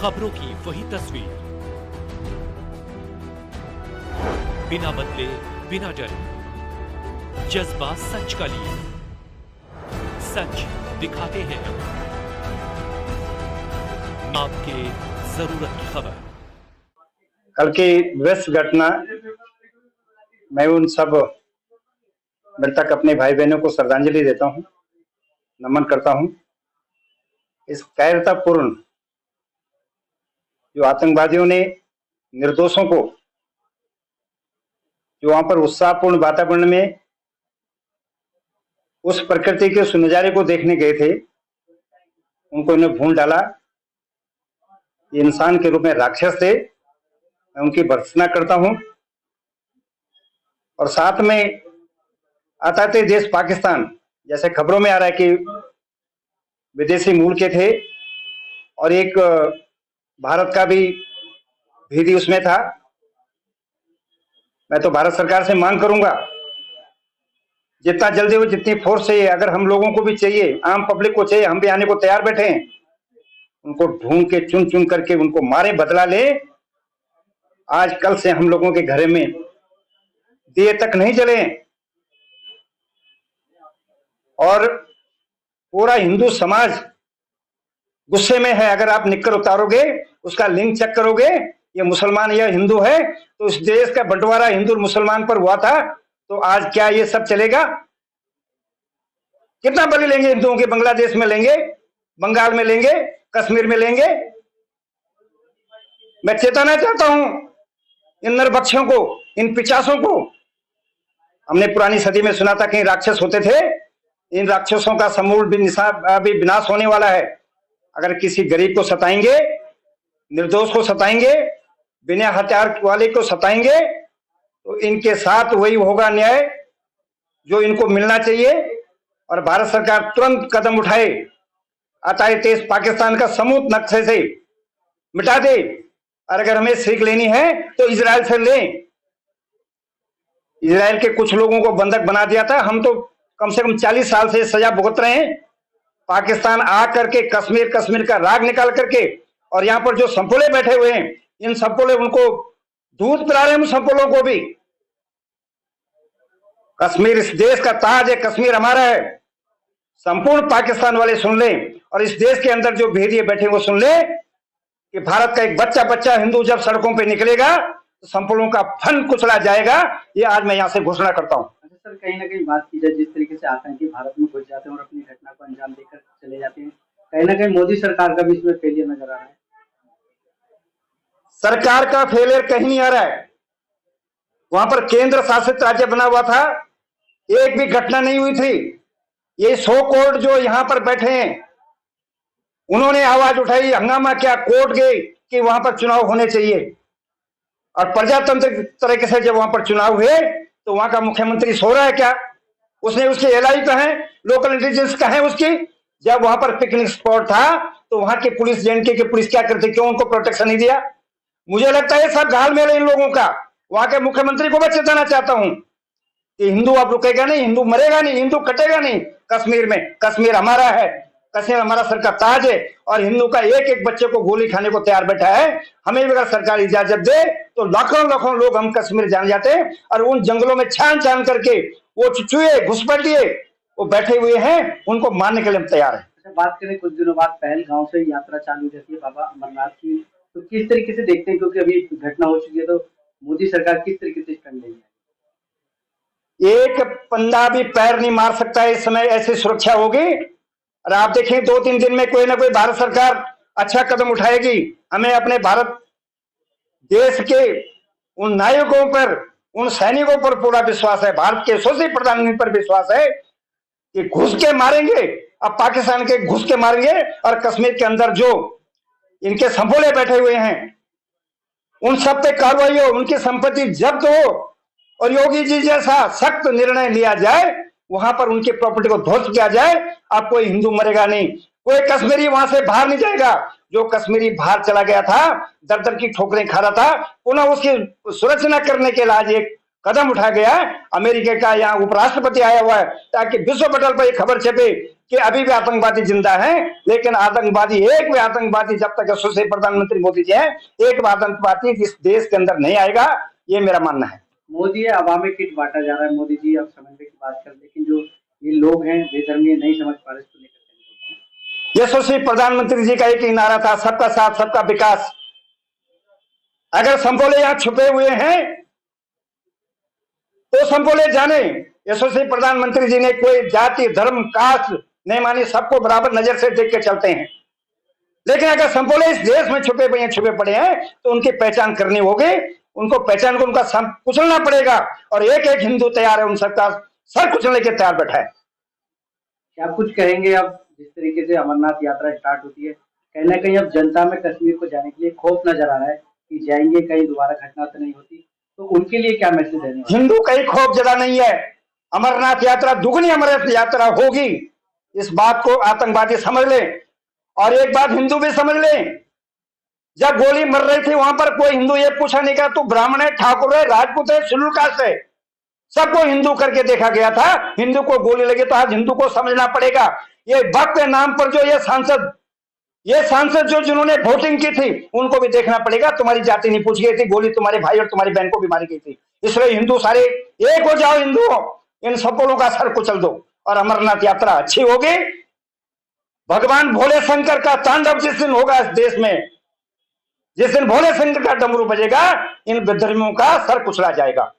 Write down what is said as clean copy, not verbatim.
खबरों की वही तस्वीर, बिना बदले बिना डरे, जज्बा सच का लिए, सच दिखाते हैं आपके जरूरत की खबर। कल की विश्व घटना, मैं उन सब मृतक अपने भाई बहनों को श्रद्धांजलि देता हूं, नमन करता हूं। इस कायरतापूर्ण जो आतंकवादियों ने निर्दोषों को, जो वहां पर उत्साहपूर्ण वातावरण में उस प्रकृति के उस नजारे को देखने गए थे, उनको इन्हें भूल डाला। ये इंसान के रूप में राक्षस थे, मैं उनकी भर्त्सना करता हूं। और साथ में आता थे देश पाकिस्तान, जैसे खबरों में आ रहा है कि विदेशी मूल के थे और एक भारत का भी भेदी उसमें था। मैं तो भारत सरकार से मांग करूंगा, जितना जल्दी हो, जितनी फोर्स चाहिए, अगर हम लोगों को भी चाहिए, आम पब्लिक को चाहिए, हम भी आने को तैयार बैठे हैं। उनको ढूंढ के चुन चुन करके उनको मारे, बदला ले। आज कल से हम लोगों के घर में दिए तक नहीं जले और पूरा हिंदू समाज गुस्से में है। अगर आप निक्कर उतारोगे, उसका लिंक चेक करोगे, ये मुसलमान या हिंदू है, तो इस देश का बंटवारा हिंदू और मुसलमान पर हुआ था, तो आज क्या ये सब चलेगा? कितना बलि लेंगे हिंदुओं के? बांग्लादेश में लेंगे, बंगाल में लेंगे, कश्मीर में लेंगे। मैं चेताना चाहता हूं इन नरभक्षों को, इन पिचासों को। हमने पुरानी सदी में सुना था कि राक्षस होते थे, इन राक्षसों का समूल भी विनाश होने वाला है। अगर किसी गरीब को सताएंगे, निर्दोष को सताएंगे, बिना हथियार वाले को सताएंगे, तो इनके साथ वही होगा न्याय जो इनको मिलना चाहिए। और भारत सरकार तुरंत कदम उठाए, अताए तेज पाकिस्तान का समूत नक्शे से मिटा दे। और अगर हमें सीख लेनी है तो इजराइल से लें। इजराइल के कुछ लोगों को बंधक बना दिया था, हम तो कम से कम 40 साल से सजा भुगत रहे हैं। पाकिस्तान आ करके कश्मीर का राग निकाल करके, और यहाँ पर जो संपोले बैठे हुए हैं, इन संपोले उनको दूध पिला रहे हैं। उन संपोलों को भी, कश्मीर इस देश का ताज है, कश्मीर हमारा है। संपूर्ण पाकिस्तान वाले सुन लें, और इस देश के अंदर जो भेदिए बैठे वो सुन ले कि भारत का एक बच्चा बच्चा हिंदू जब सड़कों पे निकलेगा तो संपूर्णों का फन कुचला जाएगा। ये आज मैं यहाँ से घोषणा करता हूँ। अच्छा सर, कहीं ना कहीं बात की जाए, जिस तरीके से आतंकी भारत में घुस जाते हैं और अपनी घटना को अंजाम देकर चले जाते हैं, कहीं ना कहीं मोदी सरकार का भी इसमें फेलियर नजर आ रहा है। सरकार का फेलियर कहीं नहीं आ रहा है। वहां पर केंद्र शासित राज्य बना हुआ था, एक भी घटना नहीं हुई थी। ये सो कोर्ट जो यहाँ पर बैठे हैं, उन्होंने आवाज उठाई, हंगामा किया, कोर्ट गए कि वहां पर चुनाव होने चाहिए। और प्रजातंत्र तरीके से जब वहां पर चुनाव हुए तो वहां का मुख्यमंत्री सो रहा है क्या? उसने उसके एलआई कहे, लोकल इंटेलिजेंस कहे उसकी? जब वहां पर पिकनिक स्पॉट था तो वहां के पुलिस, जेएनके की पुलिस क्या करती? क्यों उनको प्रोटेक्शन नहीं दिया? मुझे लगता है सब घालमेल है इन लोगों का। वहां के मुख्यमंत्री को मैं चेताना चाहता हूं कि हिंदू अब रुकेगा नहीं, हिंदू मरेगा नहीं, हिंदू कटेगा नहीं कश्मीर में। कश्मीर हमारा है, कश्मीर हमारा सर का ताज है, और हिंदू का एक एक बच्चे को गोली खाने को तैयार बैठा है। हमें भी अगर सरकार इजाजत दे तो लाखों लाखों लोग हम कश्मीर जान जाते हैं, और उन जंगलों में छान छान करके वो चुचुए घुसपैठिए वो बैठे हुए हैं, उनको मारने के लिए हम तैयार हैं। अच्छा, बात करें कुछ दिनों बाद पहलगांव से यात्रा चालू रहती है बाबा अमरनाथ की, तो किस तरीके से देखते हैं, क्योंकि अभी घटना हो चुकी है, तो मोदी सरकार किस तरीके से स्टैंड लेगी? एक बंदा भी पैर नहीं मार सकता है इस समय, ऐसी सुरक्षा होगी। और आप देखें 2-3 दिन में कोई ना कोई भारत सरकार अच्छा कदम उठाएगी। हमें अपने भारत देश के उन नायकों पर, उन सैनिकों पर पूरा विश्वास है। भारत के यशस्वी प्रधानमंत्री पर विश्वास है कि घुस के मारेंगे, अब पाकिस्तान के घुस के मारेंगे। और कश्मीर के अंदर जो इनके संपोले बैठे हुए हैं, उन सब पे कार्रवाई हो, उनकी संपत्ति जब्त हो, और योगी जी जैसा सख्त निर्णय लिया जाए, वहां पर उनकी प्रॉपर्टी को ध्वस्त किया जाए। अब कोई हिंदू मरेगा नहीं, कोई कश्मीरी वहां से बाहर नहीं जाएगा। जो कश्मीरी बाहर चला गया था, दर दर की ठोकरें खा रहा था, पुनः उसकी सुरक्षा करने के लिए आज एक कदम उठाया गया है। अमेरिका का यहाँ उपराष्ट्रपति आया हुआ है ताकि विश्व पटल पर एक खबर छपे कि अभी भी आतंकवादी जिंदा है, लेकिन आतंकवादी, एक भी आतंकवादी जब तक यशस्वी प्रधानमंत्री मोदी जी हैं, एक भी आतंकवादी इस देश के अंदर नहीं आएगा, ये मेरा मानना है। मोदी है अवामी किट बांटा जा रहा है। मोदी जी अब समझने की बात कर, लेकिन जो ये लोग हैं बेधर्मी नहीं समझ पा रहे, इसको लेकर यशस्वी प्रधानमंत्री जी का एक ही नारा था, सबका साथ सबका विकास। अगर संपोले यहाँ छुपे हुए हैं तो संपोले जाने। यशस्वी प्रधानमंत्री जी ने कोई जाति धर्म कास्ट नहीं मानी, सबको बराबर नजर से देख के चलते हैं। लेकिन अगर संपोले इस देश में छुपे पड़े हैं तो उनकी पहचान करनी होगी, उनको पहचान को उनका सर कुचलना पड़ेगा। और एक एक हिंदू तैयार है उन सबका सर कुचलने के तैयार बैठा है। क्या कुछ कहेंगे? अब जिस तरीके से अमरनाथ यात्रा स्टार्ट होती है, कहीं ना कहीं अब जनता में कश्मीर को जाने के लिए खौफ नजर आ रहा है कि जाएंगे कहीं दोबारा घटना तो नहीं होती, तो उनके लिए क्या मैसेज देने? हिंदू कहीं खौफ ज्यादा नहीं है। अमरनाथ यात्रा दुगनी अमरनाथ यात्रा होगी, इस बात को आतंकवादी समझ ले। और एक बात हिंदू भी समझ ले, जब गोली मर रही थी वहां पर कोई हिंदू ये पूछा नहीं का तू ब्राह्मण है, ठाकुर है, राजपूत है, शेड्यूल कास्ट है, सबको हिंदू करके देखा गया था। हिंदू को गोली लगी तो आज हिंदू को समझना पड़ेगा। ये वक्त के नाम पर जो ये सांसद जो जिन्होंने वोटिंग की थी उनको भी देखना पड़ेगा। तुम्हारी जाति नहीं पूछी गई थी, गोली तुम्हारे भाई और तुम्हारी बहन को भी मारी गई थी। इसलिए हिंदू सारे एक हो जाओ, हिंदू इन सबों का सर कुचल दो और अमरनाथ यात्रा अच्छी होगी। भगवान भोले शंकर का तांडव जिस दिन होगा इस देश में, जिस दिन भोले शंकर का डमरू बजेगा, इन विधर्मियों का सर कुचला जाएगा।